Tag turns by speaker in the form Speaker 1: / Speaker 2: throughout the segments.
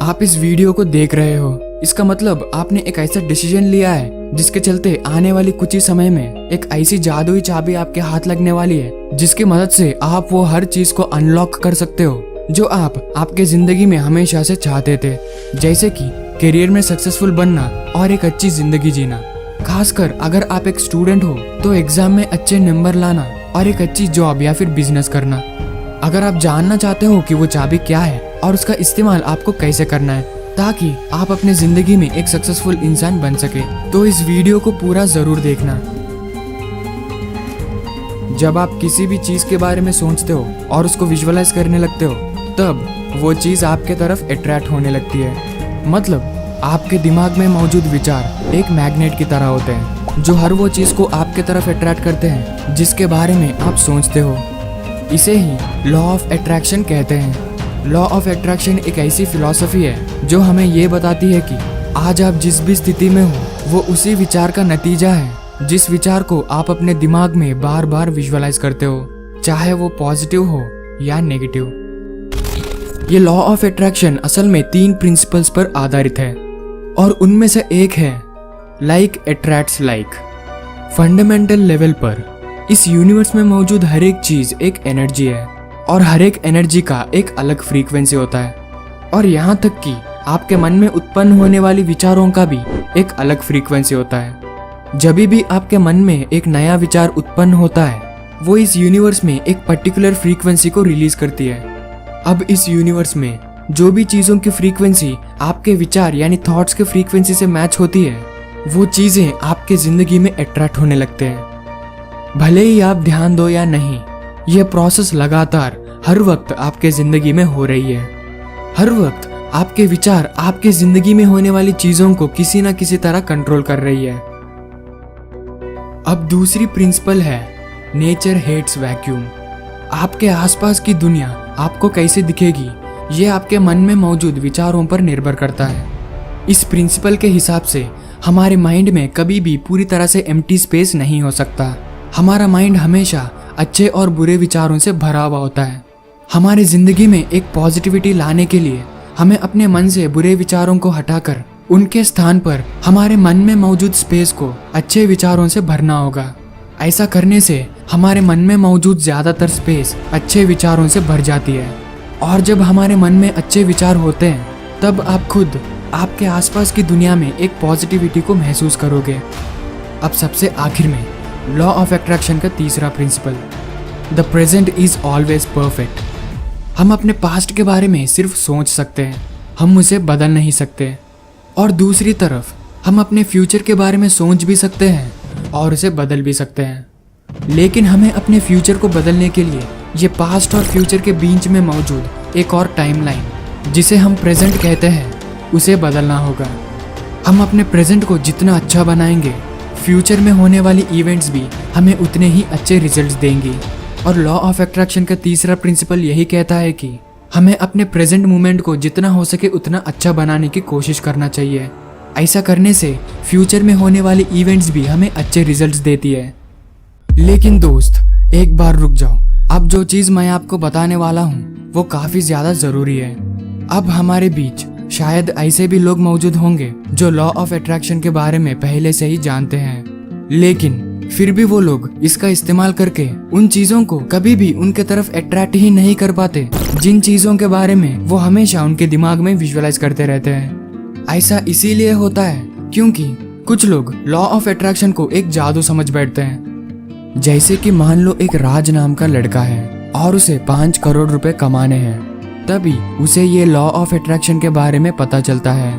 Speaker 1: आप इस वीडियो को देख रहे हो, इसका मतलब आपने एक ऐसा डिसीजन लिया है जिसके चलते आने वाली कुछ ही समय में एक ऐसी जादुई चाबी आपके हाथ लगने वाली है जिसकी मदद से आप वो हर चीज को अनलॉक कर सकते हो जो आप आपके जिंदगी में हमेशा से चाहते थे, जैसे कि करियर में सक्सेसफुल बनना और एक अच्छी जिंदगी जीना। खासकर अगर आप एक स्टूडेंट हो तो एग्जाम में अच्छे नंबर लाना और एक अच्छी जॉब या फिर बिजनेस करना। अगर आप जानना चाहते हो कि वो चाबी क्या है और उसका इस्तेमाल आपको कैसे करना है ताकि आप अपने जिंदगी में एक सक्सेसफुल इंसान बन सके, तो इस वीडियो को पूरा जरूर देखना। जब आप किसी भी चीज के बारे में सोचते हो और उसको विजुअलाइज करने लगते हो, तब वो चीज आपके तरफ अट्रैक्ट होने लगती है। मतलब आपके दिमाग में मौजूद विचार एक मैग्नेट की तरह होते हैं जो हर वो चीज को आपके तरफ अट्रैक्ट करते हैं जिसके बारे में आप सोचते हो। इसे ही लॉ ऑफ अट्रैक्शन कहते हैं। लॉ ऑफ अट्रैक्शन एक ऐसी फिलॉसफी है जो हमें ये बताती है कि आज आप जिस भी स्थिति में हो वो उसी विचार का नतीजा है जिस विचार को आप अपने दिमाग में बार बार विजुअलाइज करते हो, चाहे वो पॉजिटिव हो या नेगेटिव। ये लॉ ऑफ अट्रैक्शन असल में 3 प्रिंसिपल्स पर आधारित है और उनमें से एक है like attracts like. Fundamental level पर इस यूनिवर्स में मौजूद हर एक चीज एक एनर्जी है और हर एक एनर्जी का एक अलग फ्रीक्वेंसी होता है, और यहाँ तक कि आपके मन में उत्पन्न होने वाली विचारों का भी एक अलग फ्रीक्वेंसी होता है। जब भी आपके मन में एक नया विचार उत्पन्न होता है वो इस यूनिवर्स में एक पर्टिकुलर फ्रीक्वेंसी को रिलीज करती है। अब इस यूनिवर्स में जो भी चीजों की फ्रीक्वेंसी आपके विचार यानी थॉट्स के फ्रीक्वेंसी से मैच होती है वो चीजें आपके जिंदगी में अट्रैक्ट होने लगते हैं। भले ही आप ध्यान दो या नहीं, यह प्रोसेस लगातार हर वक्त आपके जिंदगी में हो रही है। हर वक्त आपके विचार आपके जिंदगी में होने वाली चीजों को किसी न किसी तरह कंट्रोल कर रही है। अब दूसरी प्रिंसिपल है नेचर हेट्स वैक्यूम। आपके आसपास की दुनिया आपको कैसे दिखेगी ये आपके मन में मौजूद विचारों पर निर्भर करता है। इस प्रिंसिपल के हिसाब से हमारे माइंड में कभी भी पूरी तरह से एम्प्टी स्पेस नहीं हो सकता। हमारा माइंड हमेशा अच्छे और बुरे विचारों से भरा हुआ होता है। हमारे जिंदगी में एक पॉजिटिविटी लाने के लिए हमें अपने मन से बुरे विचारों को हटाकर उनके स्थान पर हमारे मन में मौजूद स्पेस को अच्छे विचारों से भरना होगा। ऐसा करने से हमारे मन में मौजूद ज्यादातर स्पेस अच्छे विचारों से भर जाती है, और जब हमारे मन में अच्छे विचार होते हैं तब आप खुद आपके आसपास की दुनिया में एक पॉजिटिविटी को महसूस करोगे। अब सबसे आखिर में लॉ ऑफ अट्रैक्शन का तीसरा principle, the present is always perfect. हम अपने पास्ट के बारे में सिर्फ सोच सकते हैं, हम उसे बदल नहीं सकते, और दूसरी तरफ हम अपने फ्यूचर के बारे में सोच भी सकते हैं और उसे बदल भी सकते हैं। लेकिन हमें अपने फ्यूचर को बदलने के लिए ये पास्ट और फ्यूचर के बीच में मौजूद एक और टाइमलाइन जिसे हम प्रेजेंट कहते हैं उसे बदलना होगा। हम अपने प्रेजेंट को जितना अच्छा बनाएंगे फ्यूचर में होने वाली इवेंट्स भी हमें उतने ही अच्छे रिजल्ट्स देंगी। और लॉ ऑफ अट्रैक्शन का तीसरा प्रिंसिपल यही कहता है कि हमें अपने प्रेजेंट मोमेंट को जितना हो सके उतना अच्छा बनाने की कोशिश करना चाहिए। ऐसा करने से फ्यूचर में होने वाली इवेंट्स भी हमें अच्छे रिजल्ट्स देती है। लेकिन दोस्त, एक बार रुक जाओ। अब जो चीज मैं आपको बताने वाला हूँ वो काफी ज्यादा जरूरी है। अब हमारे बीच शायद ऐसे भी लोग मौजूद होंगे जो लॉ ऑफ अट्रैक्शन के बारे में पहले से ही जानते हैं, लेकिन फिर भी वो लोग इसका इस्तेमाल करके उन चीजों को कभी भी उनके तरफ अट्रैक्ट ही नहीं कर पाते जिन चीजों के बारे में वो हमेशा उनके दिमाग में विजुअलाइज करते रहते हैं। ऐसा इसीलिए होता है क्योंकि कुछ लोग लॉ ऑफ अट्रैक्शन को एक जादू समझ बैठते हैं। जैसे कि मान लो एक राज नाम का लड़का है और उसे 5 करोड़ रुपए कमाने हैं, तभी उसे ये लॉ ऑफ अट्रैक्शन के बारे में पता चलता है।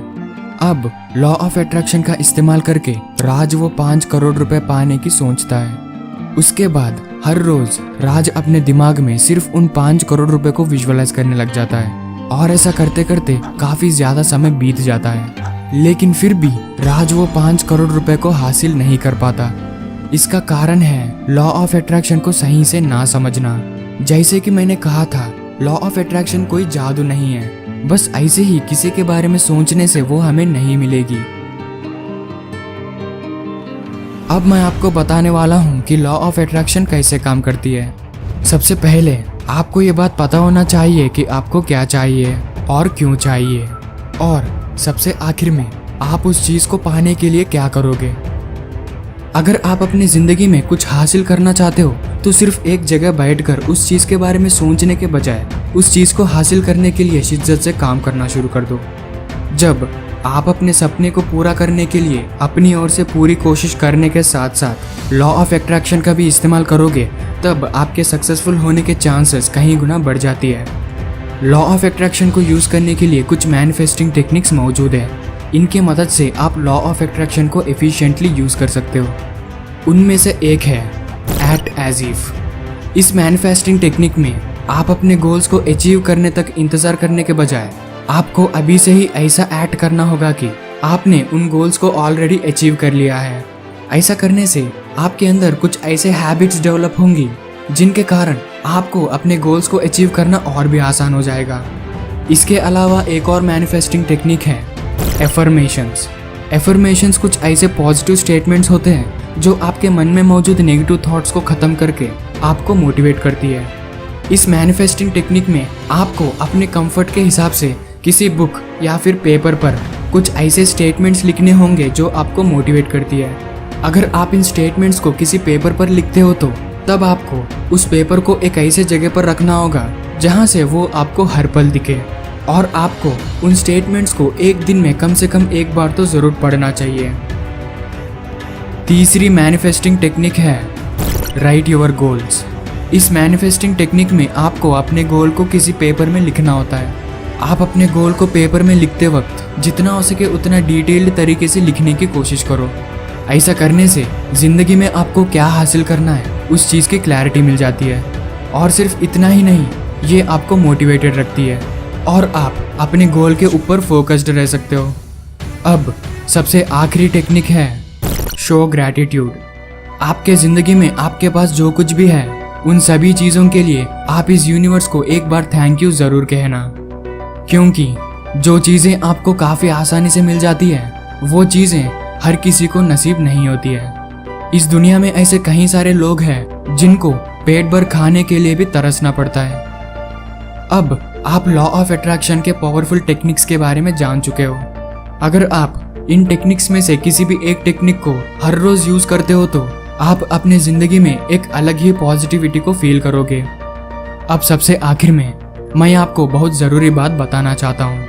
Speaker 1: अब लॉ ऑफ अट्रैक्शन का इस्तेमाल करके राज वो 5 करोड़ रुपए पाने की सोचता है। उसके बाद हर रोज राज अपने दिमाग में सिर्फ उन 5 करोड़ रुपए को विजुअलाइज करने लग जाता है, और ऐसा करते करते काफी ज्यादा समय बीत जाता है, लेकिन फिर भी राज वो 5 करोड़ रुपए को हासिल नहीं कर पाता। इसका कारण है लॉ ऑफ अट्रैक्शन को सही से ना समझना। जैसे कि मैंने कहा था, लॉ ऑफ अट्रैक्शन कोई जादू नहीं है, बस ऐसे ही किसी के बारे में सोचने से वो हमें नहीं मिलेगी। अब मैं आपको बताने वाला हूँ कि लॉ ऑफ अट्रैक्शन कैसे काम करती है। सबसे पहले आपको ये बात पता होना चाहिए कि आपको क्या चाहिए और क्यों चाहिए। और सबसे आखिर में आप उस चीज को पाने के लिए क्या करोगे। अगर आप अपनी जिंदगी में कुछ हासिल करना चाहते हो तो सिर्फ एक जगह बैठकर उस चीज के बारे में सोचने के बजाय उस चीज को हासिल करने के लिए शिद्दत से काम करना शुरू कर दो। जब आप अपने सपने को पूरा करने के लिए अपनी ओर से पूरी कोशिश करने के साथ साथ लॉ ऑफ अट्रैक्शन का भी इस्तेमाल करोगे, तब आपके सक्सेसफुल होने के चांसेस कहीं गुना बढ़ जाती है। लॉ ऑफ अट्रैक्शन को यूज करने के लिए कुछ मैनिफेस्टिंग टेक्निक्स मौजूद है। इनकी मदद से आप लॉ ऑफ अट्रैक्शन को एफिशिएंटली यूज कर सकते हो। उनमें से एक है एक्ट एज इफ। इस मैनिफेस्टिंग टेक्निक में आप अपने गोल्स को अचीव करने तक इंतजार करने के बजाय आपको अभी से ही ऐसा एक्ट करना होगा कि आपने उन गोल्स को ऑलरेडी अचीव कर लिया है। ऐसा करने से आपके अंदर कुछ ऐसे हैबिट्स डेवलप होंगी जिनके कारण आपको अपने गोल्स को अचीव करना और भी आसान हो जाएगा। इसके अलावा एक और मैनिफेस्टिंग टेक्निक है एफर्मेशंस। एफर्मेशंस कुछ ऐसे पॉजिटिव स्टेटमेंट्स होते हैं जो आपके मन में मौजूद नेगेटिव थॉट्स को खत्म करके आपको मोटिवेट करती है। इस मैनिफेस्टिंग टेक्निक में आपको अपने कंफर्ट के हिसाब से किसी बुक या फिर पेपर पर कुछ ऐसे स्टेटमेंट्स लिखने होंगे जो आपको मोटिवेट करती है। अगर आप इन स्टेटमेंट्स को किसी पेपर पर लिखते हो तो तब आपको उस पेपर को एक ऐसे जगह पर रखना होगा जहां से वो आपको हर पल दिखे, और आपको उन स्टेटमेंट्स को एक दिन में कम से कम एक बार तो जरूर पढ़ना चाहिए। तीसरी मैनिफेस्टिंग टेक्निक है राइट योर गोल्स। इस मैनिफेस्टिंग टेक्निक में आपको अपने गोल को किसी पेपर में लिखना होता है। आप अपने गोल को पेपर में लिखते वक्त जितना हो सके उतना डिटेल्ड तरीके से लिखने की कोशिश करो। ऐसा करने से जिंदगी में आपको क्या हासिल करना है उस चीज़ की क्लैरिटी मिल जाती है, और सिर्फ इतना ही नहीं, ये आपको मोटिवेटेड रखती है और आप अपने गोल के ऊपर फोकस्ड रह सकते हो। अब सबसे आखिरी टेक्निक है शो ग्रैटिट्यूड। आपके ज़िंदगी में आपके पास जो कुछ भी है उन सभी चीज़ों के लिए आप इस यूनिवर्स को एक बार थैंक यू ज़रूर कहना, क्योंकि जो चीज़ें आपको काफ़ी आसानी से मिल जाती है वो चीज़ें हर किसी को नसीब नहीं होती है। इस दुनिया में ऐसे कई सारे लोग हैं जिनको पेट भर खाने के लिए भी तरसना पड़ता है। अब आप लॉ ऑफ अट्रैक्शन के पावरफुल टेक्निक्स के बारे में जान चुके हो। अगर आप इन टेक्निक्स में से किसी भी एक टेक्निक को हर रोज यूज करते हो तो आप अपने जिंदगी में एक अलग ही पॉजिटिविटी को फील करोगे। अब सबसे आखिर में मैं आपको बहुत जरूरी बात बताना चाहता हूँ।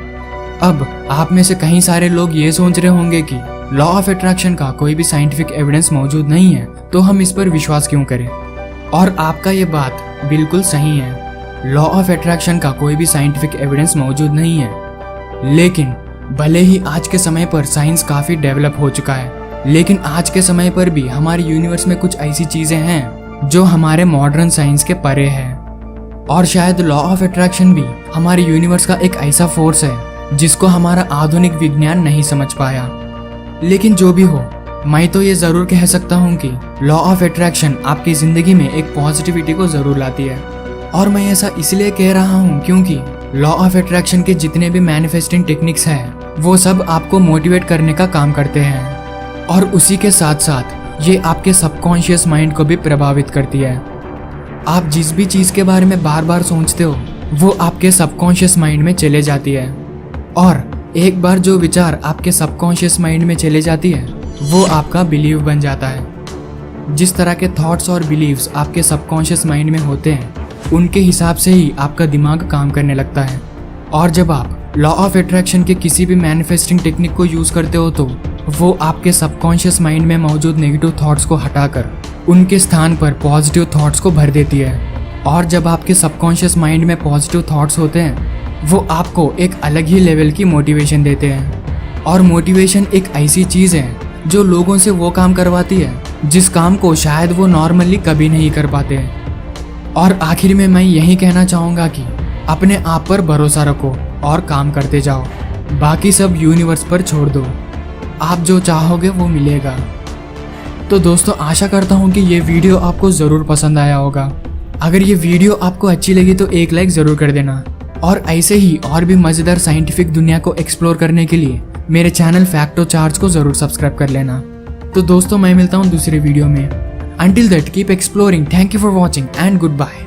Speaker 1: अब आप में से कई सारे लोग ये सोच रहे होंगे कि लॉ ऑफ अट्रैक्शन का कोई भी साइंटिफिक एविडेंस मौजूद नहीं है तो हम इस पर विश्वास क्यों करें, और आपका ये बात बिल्कुल सही है। लॉ ऑफ अट्रैक्शन का कोई भी साइंटिफिक एविडेंस मौजूद नहीं है, लेकिन भले ही आज के समय पर साइंस काफी डेवलप हो चुका है, लेकिन आज के समय पर भी हमारे यूनिवर्स में कुछ ऐसी चीजें हैं जो हमारे मॉडर्न साइंस के परे है। और शायद लॉ ऑफ अट्रैक्शन भी हमारे यूनिवर्स का एक ऐसा फोर्स है जिसको हमारा आधुनिक विज्ञान नहीं समझ पाया। लेकिन जो भी हो, मैं तो ये जरूर कह सकता हूँ कि लॉ ऑफ अट्रैक्शन आपकी जिंदगी में एक पॉजिटिविटी को जरूर लाती है। और मैं ऐसा इसलिए कह रहा हूँ क्योंकि लॉ ऑफ अट्रैक्शन के जितने भी मैनिफेस्टिंग टेक्निक्स हैं वो सब आपको मोटिवेट करने का काम करते हैं, और उसी के साथ साथ ये आपके सबकॉन्शियस माइंड को भी प्रभावित करती है। आप जिस भी चीज़ के बारे में बार बार सोचते हो वो आपके सबकॉन्शियस माइंड में चले जाती है, और एक बार जो विचार आपके सबकॉन्शियस माइंड में चले जाती है वो आपका बिलीव बन जाता है। जिस तरह के थॉट्स और बिलीव्स आपके सबकॉन्शियस माइंड में होते हैं उनके हिसाब से ही आपका दिमाग काम करने लगता है। और जब आप लॉ ऑफ अट्रैक्शन के किसी भी मैनिफेस्टिंग टेक्निक को यूज करते हो तो वो आपके सबकॉन्शियस माइंड में मौजूद नेगेटिव थॉट्स को हटाकर उनके स्थान पर पॉजिटिव थॉट्स को भर देती है। और जब आपके सबकॉन्शियस माइंड में पॉजिटिव थॉट्स होते हैं वो आपको एक अलग ही लेवल की मोटिवेशन देते हैं। और मोटिवेशन एक ऐसी चीज़ है जो लोगों से वो काम करवाती है जिस काम को शायद वो नॉर्मली कभी नहीं कर पाते। और आखिर में मैं यही कहना चाहूँगा कि अपने आप पर भरोसा रखो और काम करते जाओ, बाकी सब यूनिवर्स पर छोड़ दो। आप जो चाहोगे वो मिलेगा। तो दोस्तों, आशा करता हूँ कि ये वीडियो आपको ज़रूर पसंद आया होगा। अगर ये वीडियो आपको अच्छी लगी तो एक लाइक ज़रूर कर देना, और ऐसे ही और भी मज़ेदार साइंटिफिक दुनिया को एक्सप्लोर करने के लिए मेरे चैनल फैक्टो चार्ज को ज़रूर सब्सक्राइब कर लेना। तो दोस्तों, मैं मिलता हूँ दूसरे वीडियो में। Until that, keep exploring. Thank you for watching and goodbye.